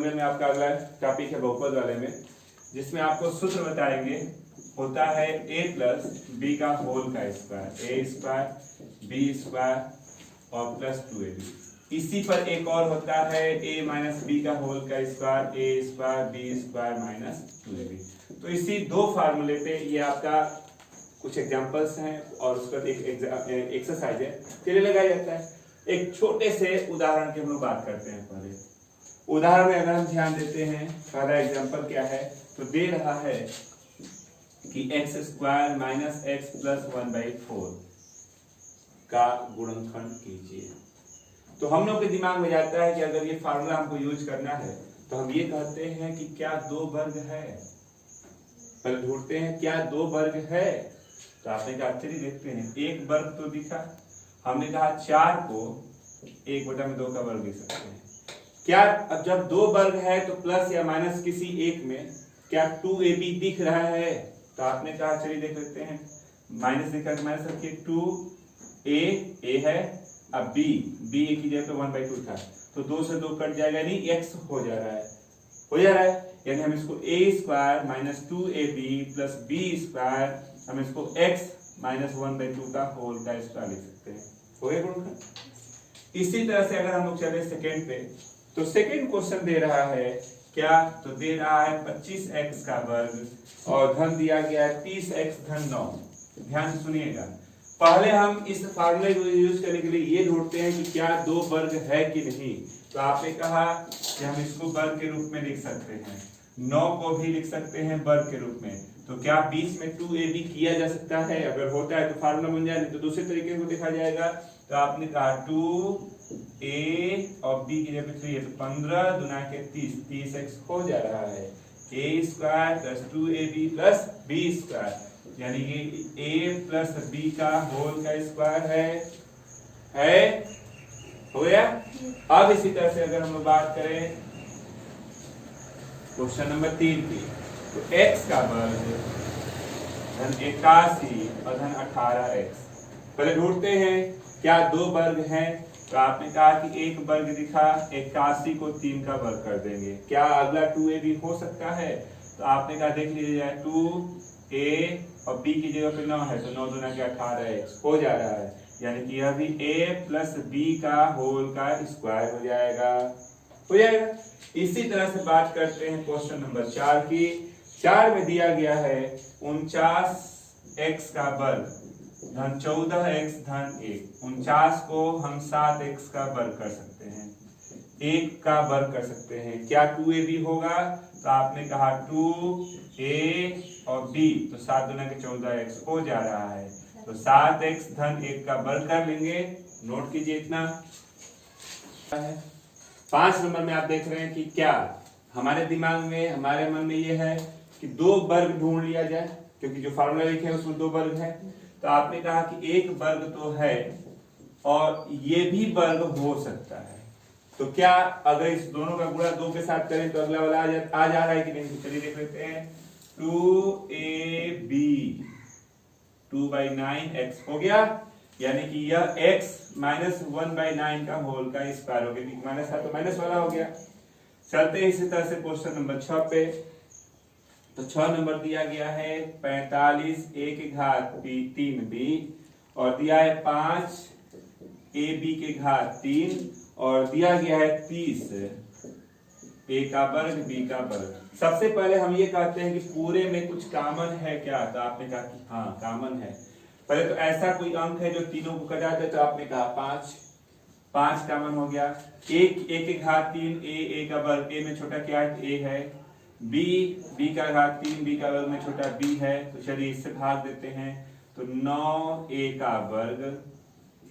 Polynomial में आपका अगला टॉपिक है बहुपद वाले में, जिसमें आपको सूत्र बताएंगे। होता है a प्लस बी का होल का square, A square B square और प्लस 2ab। इसी पर एक और होता है a माइनस बी का होल का square, A square B square minus 2ab। तो इसी दो फार्मूले पे ये आपका कुछ एग्जांपल्स हैं और उसका एक एक्सरसाइज है, चलिए लगाया जाता है। एक छोटे से उदाहरण की हम लोग बात करते हैं। पहले उदाहरण में अगर हम ध्यान देते हैं, पहला एग्जांपल क्या है, तो दे रहा है कि x square minus x plus 1/4 का गुणनखंड कीजिए। तो हम लोग के दिमाग में जाता है कि अगर ये फार्मूला हमको यूज करना है तो हम ये कहते हैं कि क्या दो वर्ग है, पहले ढूंढते हैं क्या दो वर्ग है। तो आपने कहा चलिए देखते हैं, एक वर्ग तो दिखा, हमने कहा 4 को 1/2 का वर्ग लिख सकते हैं। क्या अब जब दो वर्ग है तो प्लस या माइनस किसी एक में क्या 2ab दिख रहा है, तो आपने कहा चलिए देख लेते हैं, माइनस दिखा तो माइनस रखिए, 2a है, अब b एक की जगह पे 1/2 था तो 2 से 2 कट जाएगा, यानी x हो जा रहा है, यानी हम इसको a square minus 2ab plus b square, हम इसको x माइनस 1/2 का होल का स्क्वायर लिख सकते हैं। हो गया गुणनखंड। इसी तरह से अगर हम लोग चले सेकेंड पे, तो सेकेंड क्वेश्चन दे रहा है क्या, तो दे रहा है 25x का वर्ग और धन दिया गया है 30x धन 9। ध्यान सुनिएगा, पहले हम इस फार्मूले को यूज करने के लिए ये ढूंढते हैं कि क्या दो वर्ग है कि नहीं। तो आपने कहा कि हम इसको वर्ग के रूप में लिख सकते हैं, 9 को भी लिख सकते हैं वर्ग के रूप में। तो क्या बीच में 2ab किया जा सकता है, अगर होता है तो फार्मूला बन जाए, तो दूसरे तरीके से लिखा जाएगा। तो आपने कहा 2a और b की जगह 3 है, तो 15 दुना के 30x हो जा रहा है, a square plus 2ab plus b square, यानी ये a प्लस b का होल का स्क्वायर है, हो गया। अब इसी तरह से अगर हम लोग बात करें क्वेश्चन नंबर 3 की, तो x का वर्ग धन 81 और धन 18x। पहले ढूंढते हैं क्या दो वर्ग हैं। तो आपने कहा कि एक वर्ग दिखा, 81 को 3 का वर्ग कर देंगे, क्या अगला 2ab हो सकता है। तो आपने कहा देख लीजिए, 2a और b की जगह पे 9 है, तो 9 दुना के 18x हो जा रहा है, यानी कि यह भी a प्लस b का होल का स्क्वायर हो जाएगा। इसी तरह से बात करते हैं क्वेश्चन नंबर 4 की। 4 में दिया गया है 49x का वर्ग धन 14x धन 1। 49 को हम 7x का वर्ग कर सकते हैं, 1 का वर्ग कर सकते हैं, क्या 2ab होगा। तो आपने कहा 2a और b, तो 7 दुना के 14x हो जा रहा है, तो 7x धन 1 का वर्ग कर लेंगे। नोट कीजिए इतना है। 5 नंबर में आप देख रहे हैं कि क्या हमारे दिमाग में, हमारे मन में ये है कि दो वर्ग ढूंढ लिया जाए, क्योंकि जो फार्मूला लिखे हैं उसमें दो वर्ग है। तो आपने कहा कि एक वर्ग तो है और ये भी वर्ग हो सकता है, तो क्या अगर इस दोनों का गुणा 2 के साथ करें तो अगला वाला आ जा रहा है कि नहीं। तो चलिए देख लेते हैं, 2ab 2/9x हो गया, यानी कि यह x माइनस 1/9 का होल का स्क्वायर हो गया, माइनस था तो माइनस वाला हो गया। चलते हैं इसी तरह से क्वेश्चन नंबर 6 पे। तो 6 नंबर दिया गया है 45 a की घात 3b और दिया है 5ab की घात 3 और दिया गया है 30 a का वर्ग b का वर्ग। सबसे पहले हम ये कहते हैं कि पूरे में कुछ कॉमन है क्या। तो आपने कहा कि हाँ कॉमन है। पहले तो ऐसा कोई अंक है जो तीनों को घटा दे, तो आपने कहा 5 कॉमन हो गया। a की घात 3 a का वर्ग, a में छोटा क्या है, a है, b का घात 3 b का वर्ग में छोटा b है, तो चलिए इससे भाग देते हैं। तो 9a का वर्ग,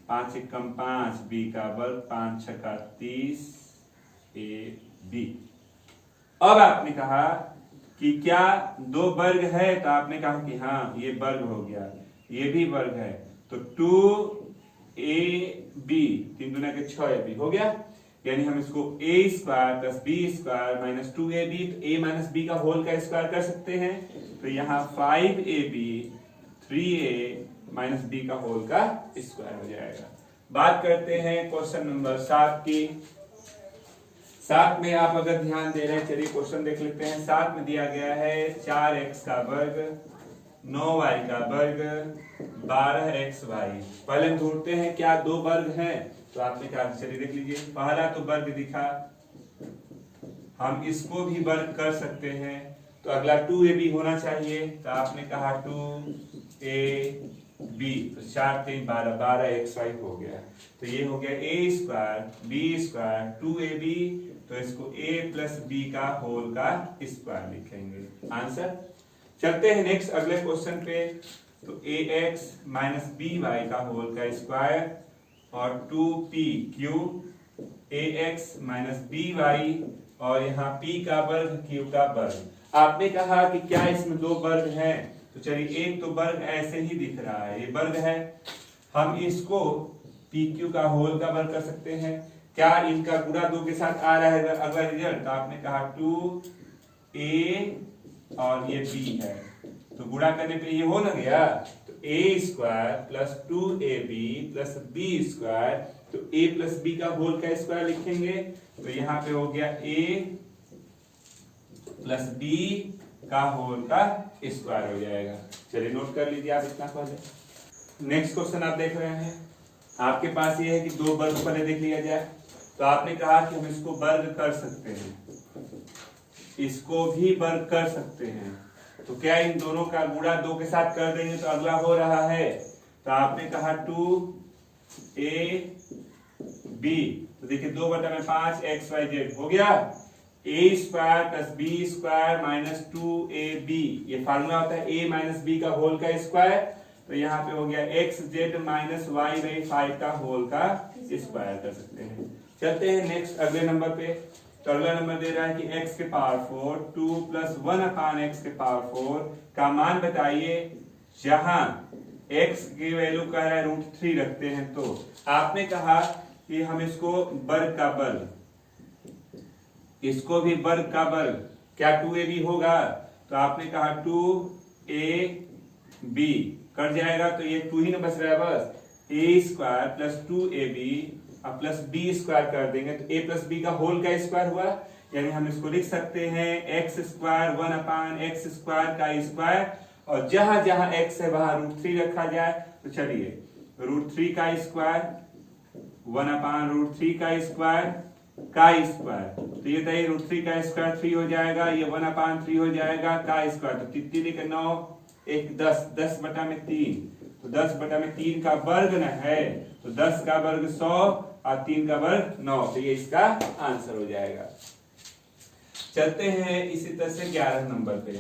5 एकम 5 b का वर्ग, 5 छक्का 30 ab। अब आपने कहा कि क्या दो वर्ग है, तो आपने कहा कि हाँ ये वर्ग हो गया, ये भी वर्ग है, तो 2ab 3 दुना के 6ab हो गया, यानी हम इसको a square plus b square minus 2ab, तो a माइनस b का होल का स्क्वायर कर सकते हैं। तो यहाँ 5ab 3a माइनस b का होल का स्क्वायर हो जाएगा। बात करते हैं क्वेश्चन नंबर 7 की। साथ में आप अगर ध्यान दे रहे हैं, चलिए क्वेश्चन देख लेते हैं। साथ में दिया गया है 4x का वर्ग, 9y का वर्ग, 12xy। पहले हम ढूंढते हैं क्या दो वर्ग हैं, तो आपने कहा चलिए देख लीजिए। पहला तो वर्ग दिखा, हम इसको भी वर्ग कर सकते हैं, तो अगला 2ab होना चाहिए, तो आपने कहा 2ab, तो 4 3 12, 12xy हो गया। तो ये हो गया a square b square 2ab, तो इसको a प्लस b का होल का स्क्वायर लिखेंगे, आंसर। चलते हैं नेक्स्ट अगले क्वेश्चन पे। तो ax माइनस by का होल का स्क्वायर और 2pq ax माइनस by और यहाँ p का वर्ग q का वर्ग। आपने कहा कि क्या इसमें दो वर्ग हैं, तो चलिए एक तो वर्ग ऐसे ही दिख रहा है, ये वर्ग है, हम इसको pq का होल का वर्ग कर सकते हैं। क्या इनका गुणा दो के साथ आ रहा है अगला रिजल्ट, तो आपने कहा 2a और ये b है, तो गुणा करने पे ये हो ना गया, तो a square plus 2ab plus b square, तो a प्लस b का होल का स्क्वायर लिखेंगे, तो यहाँ पे हो गया a प्लस b का होल का स्क्वायर हो जाएगा। चलिए नोट कर लीजिए आप इतना पहले। नेक्स्ट क्वेश्चन आप देख रहे हैं, आपके पास ये है कि दो वर्ग पहले देख लिया जाए, तो आपने कहा कि हम इसको वर्ग कर सकते हैं, इसको भी वर्ग कर सकते हैं, तो क्या इन दोनों का गुणा दो के साथ कर देंगे तो अगला हो रहा है, तो आपने कहा 2ab, तो देखिए 2/5 xyz हो गया, a square plus b square minus 2ab, ये फार्मूला होता है a माइनस b का होल का स्क्वायर, तो यहाँ पे हो गया xz माइनस y/5 का होल का स्क्वायर कर सकते हैं। चलते हैं नेक्स्ट अगले नंबर पे। तो अगला नंबर दे रहा है कि x के पावर 4 2 प्लस 1/x के पावर 4 का मान बताइए, जहां x की वैल्यू कह रहा है √3 रखते हैं। तो आपने कहा कि हम इसको वर्ग का वर्ग, इसको भी वर्ग का वर्ग, क्या 2ab होगा, तो आपने कहा 2ab कट जाएगा, तो ये 2 ही ना बच रहा है बस, a स्क्वायर प्लस 2ab और प्लस b स्क्वायर कर देंगे, तो a प्लस b का होल का स्क्वायर हुआ, यानी हम इसको लिख सकते हैं x स्क्वायर 1/x स्क्वायर का स्क्वायर, और जहां जहां x है वहां √3 रखा जाए, तो चलिए √3 का स्क्वायर 1/√3 का स्क्वायर का स्क्वायर, तो ये तो √3 का स्क्वायर 3 हो जाएगा, ये 1/3 हो जाएगा का स्क्वायर, तो कितनी के 9 1 10 10/3, तो 10/3 का वर्ग न है, तो 10 का वर्ग 100 और 3 का वर्ग 9, तो ये इसका आंसर हो जाएगा। चलते हैं इसी तरह से 11 नंबर पे।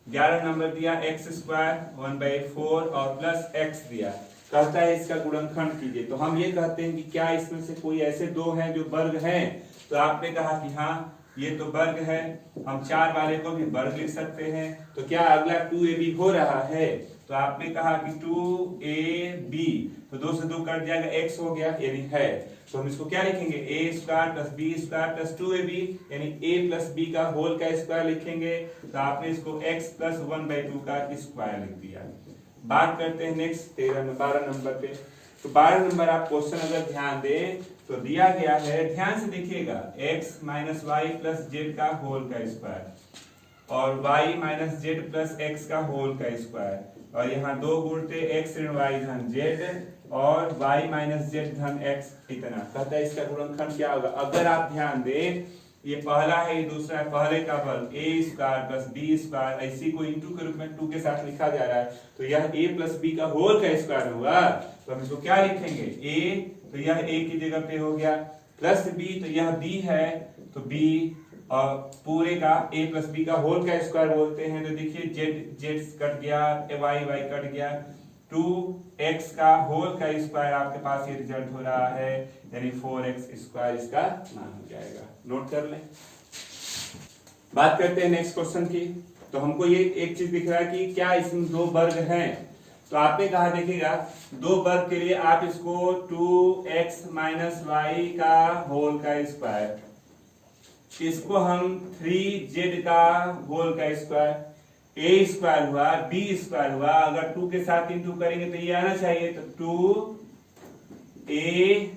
11 नंबर दिया x स्क्वायर 1/4 और प्लस x दिया, कहता है इसका गुणनखंड कीजिए। तो हम ये कहते हैं कि क्या इसमें से कोई ऐसे दो हैं जो वर्ग हैं, तो आपने कहा कि हाँ ये तो वर्ग है, हम 4 वाले को भी वर्ग लिख सकते हैं, तो क्या अगला 2ab हो रहा है, तो आपने कहा कि 2ab, तो 2 से 2 कट जाएगा, x हो गया यानी है, तो हम इसको क्या लिखेंगे a square plus b square plus 2ab, यानी a प्लस b का होल का स्क्वायर लिखेंगे, तो आपने इसको x प्लस 1/2 का स्क्वायर लिख दिया। बात करते हैं नेक्स्ट 12 नंबर पे। तो 12 नंबर आप क्वेश्चन अगर ध्यान दें तो दिया गया है, ध्यान से देखिएगा, x minus Y plus Z का होल का स्क्वायर और y minus Z plus x का होल का स्क्वायर, और यहाँ दो गुणते x ऋण y धन z और y माइनस जेड धन x, इतना कहता है इसका गुणनखंड क्या होगा। अगर आप ध्यान दें, ये पहला है, ये दूसरा है, पहले का वर्ग a square plus b square, इसी को इंटू के रूप में 2 के साथ लिखा जा रहा है, तो यह a प्लस b का होल का स्क्वायर होगा, तो हम इसको क्या लिखेंगे a, तो यह a की जगह पे हो गया, प्लस b, तो यह b है, तो b और पूरे का a प्लस b का होल का स्क्वायर बोलते हैं, तो देखिए z कट गया, y कट गया, 2x का होल का स्क्वायर आपके पास ये रिजल्ट हो रहा है, यानी 4x स्क्वायर इसका मान हो जाएगा। नोट कर लें। बात करते हैं नेक्स्ट क्वेश्चन की। तो हमको ये एक चीज दिख रहा है कि क्या इसमें दो वर्ग हैं, तो आपने कहा देखिएगा दो वर्ग के लिए आप इसको 2x माइनस वाई का होल का स्क्वायर, इसको हम 3z का होल का स्क्वायर, a स्क्वायर हुआ, b स्क्वायर हुआ, अगर 2 के साथ इंटू करेंगे तो ये आना चाहिए, तो 2a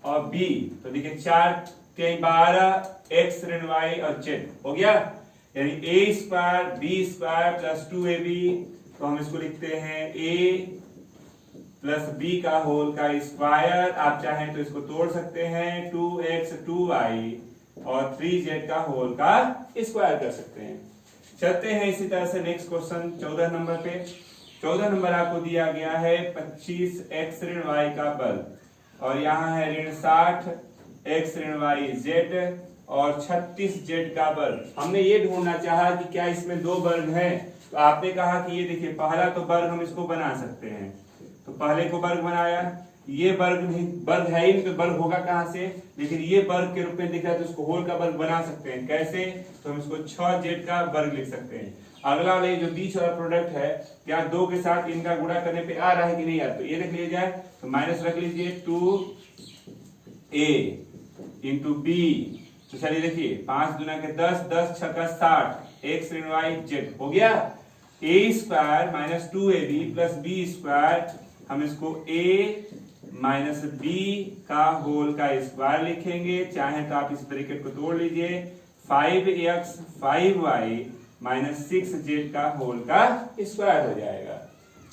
और b, तो देखिए 4 12 x ऋण y और z हो गया, यानी a square B square plus 2ab, तो हम इसको लिखते हैं a प्लस बी का होल का स्क्वायर। आप चाहें तो इसको तोड़ सकते हैं 2x 2y और 3z का होल का स्क्वायर कर सकते हैं। चलते हैं इसी तरह से नेक्स्ट क्वेश्चन 14 नंबर पे। 14 नंबर आपको दिया गया है 25x ऋण y का वर्ग और यहाँ है ऋण 60x ऋण y z और 36z का वर्ग। हमने ये ढूंढना चाहा कि क्या इसमें दो वर्ग हैं, तो आपने कहा कि ये देखिए पहला तो वर्ग हम इसको बना सकते हैं, तो पहले को वर्ग बनाया, ये वर्ग नहीं, वर्ग है ही नहीं तो वर्ग होगा कहां से, लेकिन ये वर्ग के रूप में दिख रहा है तो इसको होल का वर्ग बना सकते हैं। कैसे, तो हम इसको 6z का वर्ग लिख सकते हैं। अगला वाले जो बीच वाला प्रोडक्ट है, क्या दो के साथ इनका गुणा करने पे आ रहा है कि नहीं आ रहा, तो ये देख लिया जाए, तो माइनस रख लीजिए 2a इंटू बी, तो चलिए देखिए 5 दूना के 10, 10 छक्का 60 x ऋण y z हो गया। a square minus 2ab plus B square, हम इसको a माइनस बी का होल का स्क्वायर लिखेंगे, चाहे तो आप इस ब्रैकेट को तोड़ लीजिए, 5x 5y माइनस 6z का होल का स्क्वायर हो जाएगा।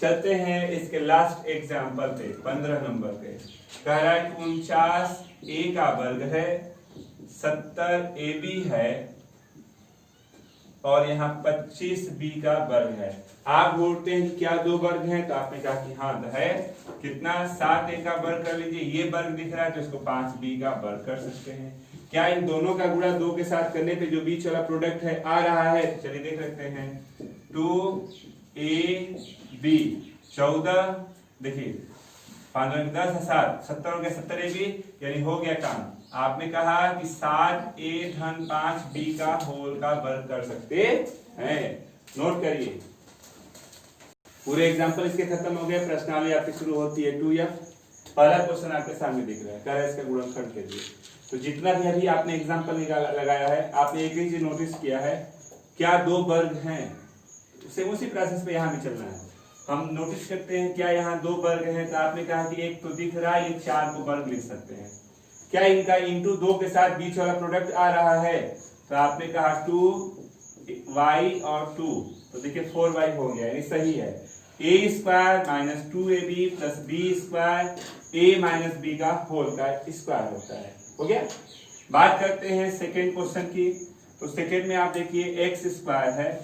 चलते हैं इसके लास्ट एग्जाम्पल पे 15 नंबर पे। कह रहा है 49 a का वर्ग है, 70 ab है और यहाँ 25 b का वर्ग है। आप बोलते हैं कि क्या दो वर्ग हैं, तो आपने कहा कि हाँ है। कितना, 7a का वर्ग कर लीजिए, ये वर्ग दिख रहा है तो इसको 5b का वर्ग कर सकते हैं। क्या इन दोनों का गुणा दो के साथ करने पे जो बीच वाला प्रोडक्ट है आ रहा है, चलिए देख सकते हैं 2ab 14, देखिए 5 10 7 70 के 70 ab, यानी हो गया काम। आपने कहा कि 7a धन 5b का होल का वर्ग कर सकते हैं। नोट करिए, पूरे एग्जांपल इसके खत्म हो गए। प्रश्नावली आपकी शुरू होती है 2f। पहला क्वेश्चन आपके सामने दिख रहा है, कह रहा है इसका गुणनखंड कीजिए। तो जितना भी अभी आपने एग्जांपल लगाया है, आपने एक ही चीज नोटिस किया है, क्या दो वर्ग हैं, सेम उसी प्रोसेस पे यहाँ भी चलना है। हम नोटिस करते हैं क्या यहाँ दो वर्ग हैं, तो आपने कहा कि एक तो दिख रहा है, ये 4 को वर्ग लिख सकते हैं। क्या इनका इंटू 2 के साथ बीच वाला प्रोडक्ट आ रहा है, तो आपने कहा 2y और 2, तो देखिए 4y हो गया, यानी सही है। a square minus 2ab plus B square a minus B का होल का स्क्वायर होता है। हो गया। बात करते हैं सेकेंड क्वेश्चन की। तो सेकेंड में आप देखिए x स्क्वायर है,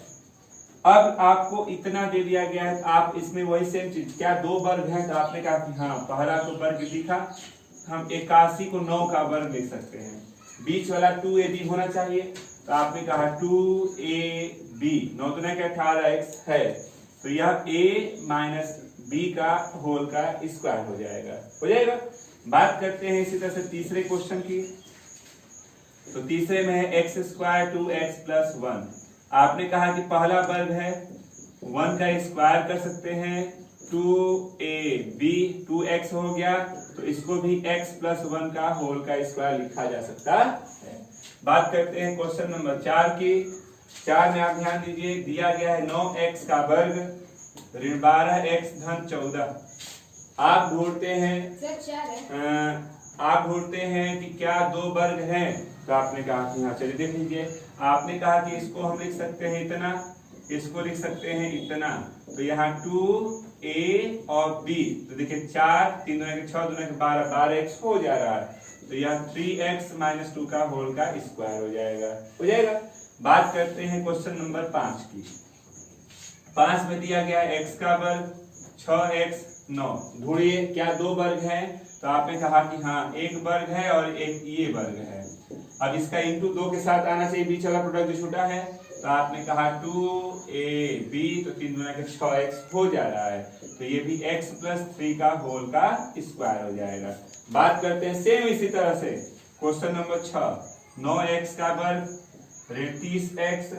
अब आपको इतना दे दिया गया है, आप इसमें वही सेम चीज, क्या दो वर्ग हैं, तो आपने कहा कि हाँ पहला तो वर्ग दिखा, हम 81 को 9 का वर्ग लिख सकते हैं। बीच वाला 2ab होना चाहिए, तो आपने कहा 2ab 9 दूना के 18x है, तो यह a माइनस b का होल का स्क्वायर हो जाएगा। हो जाएगा। बात करते हैं इसी तरह से तीसरे क्वेश्चन की। तो तीसरे में है x स्क्वायर 2x प्लस 1। आपने कहा कि पहला वर्ग है, 1 का स्क्वायर कर सकते हैं, 2ab 2x हो गया, तो इसको भी x प्लस 1 का होल का स्क्वायर लिखा जा सकता है। बात करते हैं क्वेश्चन नंबर 4 की। 4 में आप ध्यान दीजिए, दिया गया है 9x का वर्ग ऋण 12x धन 14। आप ढूंढते हैं कि क्या दो वर्ग हैं, तो आपने कहा कि हाँ, चलिए देख लीजिए। आपने कहा कि इसको हम लिख सकते हैं इतना, इसको लिख सकते हैं इतना, तो यहाँ 2a और b, तो देखिए 4 3 दूना के 6 दूना के 12 12x हो जा रहा है, तो यह 3x माइनस 2 का होल का स्क्वायर हो जाएगा। हो जाएगा। बात करते हैं क्वेश्चन नंबर 5 की। 5 में दिया गया है x का वर्ग 6x 9। ढूंढिए क्या दो वर्ग हैं, तो आपने कहा कि हाँ एक वर्ग है और एक ये वर्ग है। अब इसका इंटू 2 के साथ आना चाहिए, बीच वाला प्रोडक्ट जो छोटा है, तो आपने कहा 2ab, तो 3 दूना के 6x हो जा रहा है, तो ये भी x प्लस 3 का होल का स्क्वायर हो जाएगा। बात करते हैं सेम इसी तरह से क्वेश्चन नंबर 6। 9x का वर्ग ऋण 30x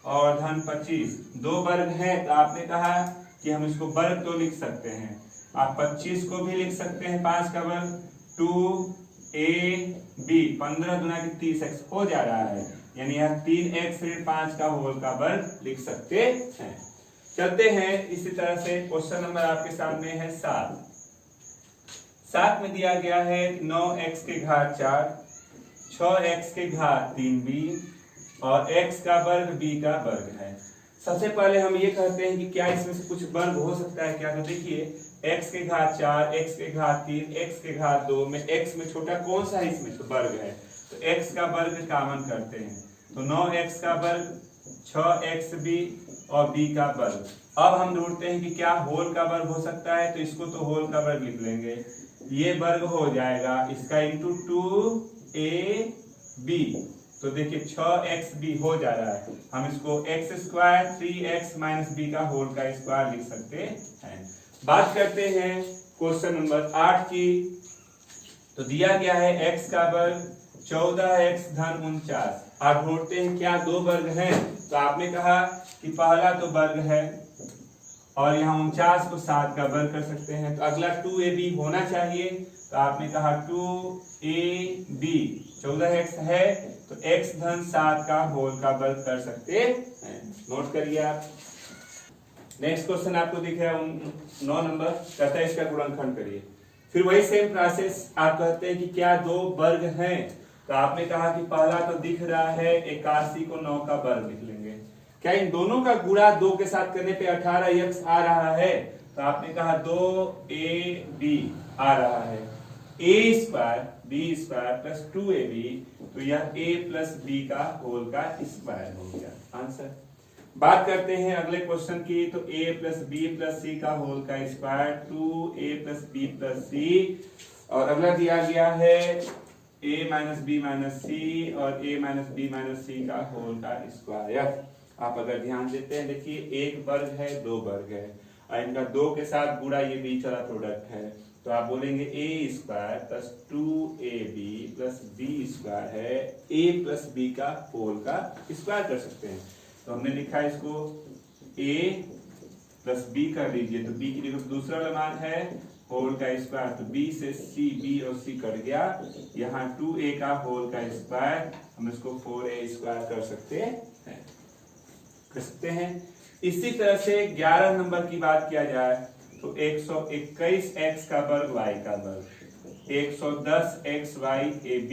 और धन 25, दो वर्ग है, तो आपने कहा कि हम इसको वर्ग तो लिख सकते हैं। आप 25 को भी लिख सकते हैं 5 का वर्ग, 2ab 15 दूना के 30x हो जा रहा है, यानी यह 3x ऋण 5 का होल का वर्ग लिख सकते हैं। चलते हैं इसी तरह से क्वेश्चन नंबर आपके सामने है 7। 7 में दिया गया है 9x के घात 4 6x के घात 3b और x का वर्ग b का वर्ग है। सबसे पहले हम ये कहते हैं कि क्या इसमें से कुछ वर्ग हो सकता है क्या? तो देखिए x के घात 4, x के घात 3, x के घात 2 में x में छोटा कौन सा है इसमें? तो वर्ग है, तो x का वर्ग कॉमन करते हैं, तो 9x का वर्ग, 6xb और b का वर्ग। अब हम ढूंढते हैं कि क्या होल का वर्ग हो सकता है, तो इसको तो होल का वर्ग लिख लेंगे, ये वर्ग हो जाएगा इसका इंटू 2ab, तो देखिए 6xb हो जा रहा है, हम इसको x square 3x minus b का होल का स्क्वायर लिख सकते हैं। बात करते हैं क्वेश्चन नंबर 8 की, तो दिया गया है x का वर्ग 14x धन 49। आप ढूंढते हैं क्या दो वर्ग हैं, तो आपने कहा कि पहला तो वर्ग है और यहाँ 49 को 7 का वर्ग कर सकते हैं, तो अगला 2ab होना चाहिए, तो आपने कहा 2ab 14x है तो x धन 7 का होल का वर्ग कर सकते हैं। नोट करिए आप। नेक्स्ट क्वेश्चन आपको दिख रहा है 9 नंबर, कहता है इसका गुणनखंड करिए। फिर वही सेम प्रोसेस, आप कहते हैं कि क्या दो वर्ग हैं, तो आपने कहा कि पहला तो दिख रहा है 81 को 9 का वर्ग लिख लेंगे। क्या इन दोनों का गुणा 2 के साथ करने पे 18x आ रहा है, तो आपने कहा 2ab आ रहा है, a square b square plus 2ab, तो यह a प्लस b का होल का स्क्वायर हो गया आंसर। बात करते हैं अगले क्वेश्चन की, तो a plus b plus c का होल का square 2a plus b plus c, और अगला दिया गया है a minus b minus c और a minus b minus c का होल का स्क्वायर। आप अगर ध्यान देते हैं देखिए एक वर्ग है दो वर्ग है और इनका दो के साथ गुणा ये बीच वाला प्रोडक्ट है, तो आप बोलेंगे a square plus 2ab plus b square है a प्लस b का होल का स्क्वायर कर सकते हैं। तो हमने लिखा है इसको a प्लस b कर लीजिए, तो b की जगह दूसरा वाला मान है होल का स्क्वायर, तो b से c, b और c कट गया, यहाँ 2a का होल का स्क्वायर, हम इसको 4a स्क्वायर कर सकते हैं। इसी तरह से 11 नंबर की बात किया जाए तो 121x का वर्ग y का वर्ग, 110xy ab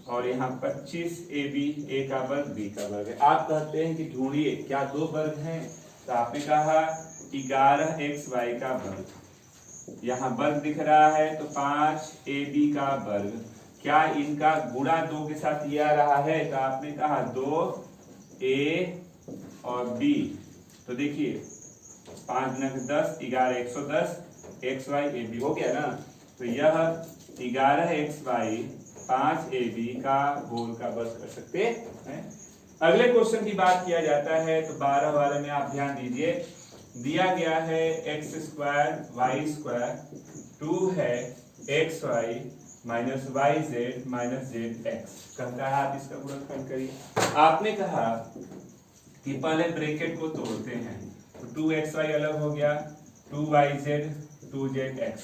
और यहाँ 25ab a का वर्ग b का वर्ग है। आप कहते हैं कि ढूंढिए क्या दो वर्ग हैं, तो आपने कहा 11xy का वर्ग, यहाँ वर्ग दिख रहा है तो 5ab का वर्ग, क्या इनका गुणा 2 के साथ ये आ रहा है, तो आपने कहा 2a और b, तो देखिए 5 गुना 10 11 110 xy ab हो गया ना, तो यह 11xy 5ab का होल का वर्ग कर सकते हैं। अगले क्वेश्चन की बात किया जाता है तो 12 वाले में आप ध्यान दीजिए, दिया गया है x स्क्वायर y स्क्वायर 2 है xy minus yz minus zx, कहता है आप इसका गुणनखंड करिए। आपने कहा कि पहले ब्रैकेट को तोड़ते हैं, तो 2xy अलग हो गया, 2yz 2zx।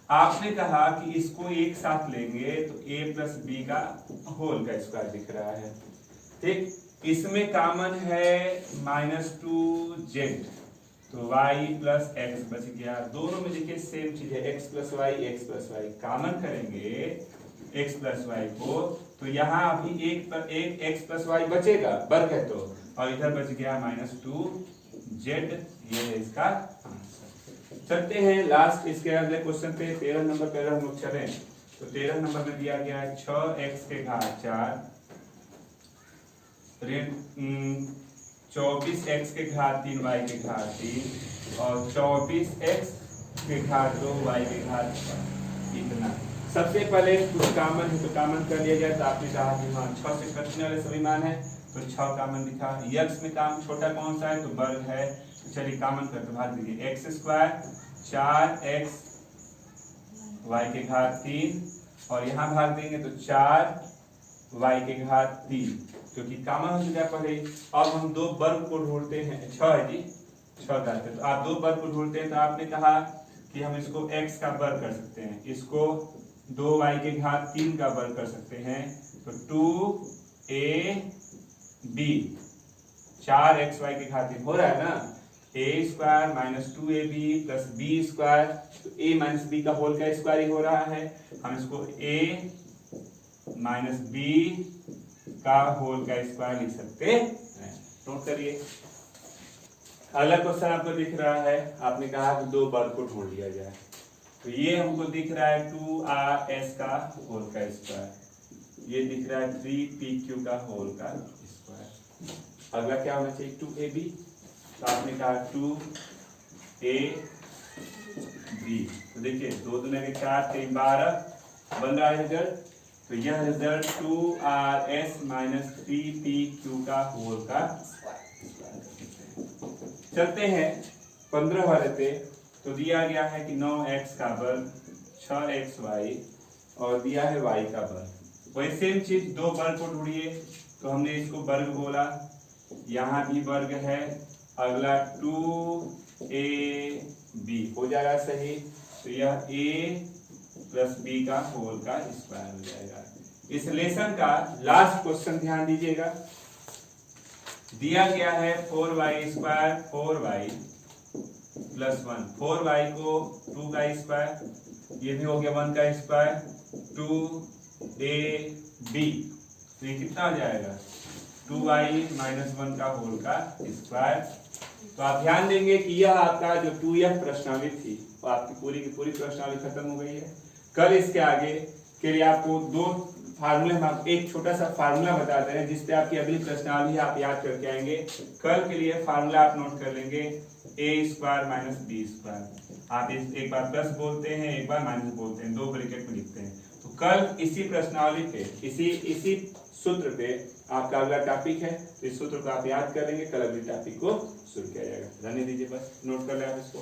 आपने कहा कि इसको एक साथ लेंगे तो a प्लस b का होल का स्क्वायर दिख रहा है, ठीक। इसमें कॉमन है -2z, तो y प्लस x बच गया, दोनों में देखिए सेम चीज है x प्लस y, कॉमन करेंगे x प्लस y को, तो यहाँ अभी एक पर एक x प्लस y बचेगा वर्ग है तो, और इधर बच गया -2z, ये है इसका आंसर। चलते हैं लास्ट इसके अगले क्वेश्चन पे, 13 नंबर पे अगर हम लोग चलें तो 13 नंबर में दिया गया है 6x के घात 4 24x के घात 3 y के घात 3 और 24x के घात 2 y के घात 5, इतना। सबसे पहले कुछ कॉमन है तो कॉमन कर लिया जाए, तो आपने कहा कि हाँ 6 से कटने वाले सभी मान है, तो 6 कॉमन दिखा। x में काम छोटा कौन सा है, तो वर्ग है, तो चलिए कॉमन करते भाग दीजिए, x स्क्वायर 4x y के घात 3 और यहाँ भाग देंगे तो 4y के घात 3, क्योंकि कॉमन हो चुका पहले। अब हम दो वर्ग को ढूंढते हैं, 6 है जी, 6 करते हैं, तो आप दो वर्ग को ढूंढते हैं, तो आपने कहा कि हम इसको x का वर्ग कर सकते हैं, इसको 2y के घात 3 का वर्ग कर सकते हैं, तो 2ab 4xy के घात 3 हो रहा है ना, a square minus 2ab plus b square, तो a माइनस b का होल का स्क्वायर ही हो रहा है, हम इसको a माइनस बी का होल का स्क्वायर लिख सकते हैं। नोट करिए। अगला क्वेश्चन आपको दिख रहा है, आपने कहा कि दो वर्ग को ढूंढ लिया जाए, तो ये हमको दिख रहा है 2r(s) का होल का स्क्वायर, ये दिख रहा है 3pq का होल का स्क्वायर। अगला क्या होना चाहिए 2ab, तो आपने कहा 2ab, तो देखिए 2 दूना के 4 3 12 बन रहा है रिजल्ट। तो यह रिजल्ट 2r(s) माइनस 3pq का होल का स्क्वायर। चलते हैं 15 वाले पे। तो दिया गया है कि 9x का वर्ग 6xy और दिया है y का वर्ग। वही सेम चीज दो वर्ग को ढूंढिए, तो हमने इसको वर्ग बोला, यहाँ भी वर्ग है। अगला 2ab हो जाएगा सही, तो यह a प्लस b का होल का स्क्वायर हो जाएगा। इस लेसन का लास्ट क्वेश्चन ध्यान दीजिएगा। दिया गया है 4y square 4y plus 1, 4y को 2 का स्क्वायर, ये भी हो गया 1 का स्क्वायर, 2ab, तो ये कितना हो जाएगा 2y माइनस 1 का होल का स्क्वायर। तो आप ध्यान देंगे कि यह आपका जो 2f प्रश्नावली थी वो आपकी पूरी की पूरी प्रश्नावली खत्म हो गई है। कल इसके आगे के लिए आपको दो फार्मूले, हम आप एक छोटा सा फार्मूला बताते हैं जिसपे आपकी अगली प्रश्नावली आप याद करके आएंगे। कल के लिए फार्मूला आप नोट कर लेंगे, a square minus B square. आप एक बार प्लस बोलते हैं, एक बार माइनस बोलते हैं, 2 ब्रैकेट में लिखते हैं। तो कल इसी प्रश्नावली पे, इसी सूत्र पे आपका अगला टॉपिक है, तो इस सूत्र को आप याद कर लेंगे, कल अगली टॉपिक को शुरू किया जाएगा। रहने दीजिए, बस नोट कर लें आप इसको।